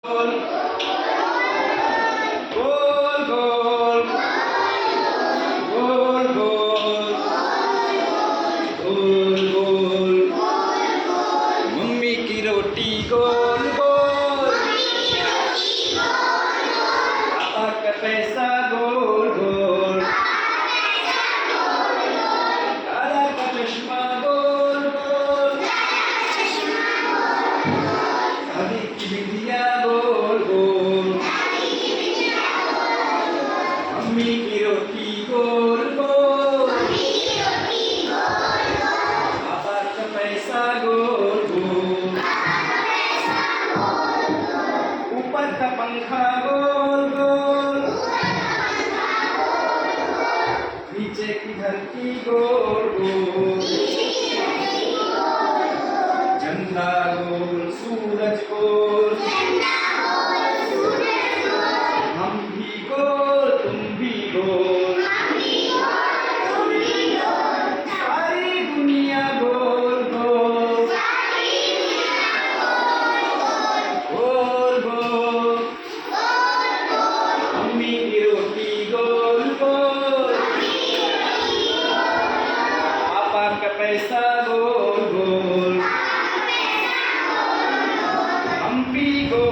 गोल गोल गोल गोल गोल गोल mummy की रोटी गोल गोल पापा का पैसा गोल गोल दादा का चश्मा गोल गोल दादी की बिंदिया गोल गोल मम्मी की रोटी गोल गोल पापा का पैसा गोल गोल ऊपर का पंखा गोल गोल नीचे की धरती गोल गोल झंडा गोल सूरज गोल हम भी गोल तुम भी गोल सारी दुनिया गोल गोल गोल गोल मम्मी की रोटी गोल गोल पापा का पैसा गोल गोल हम भी गोल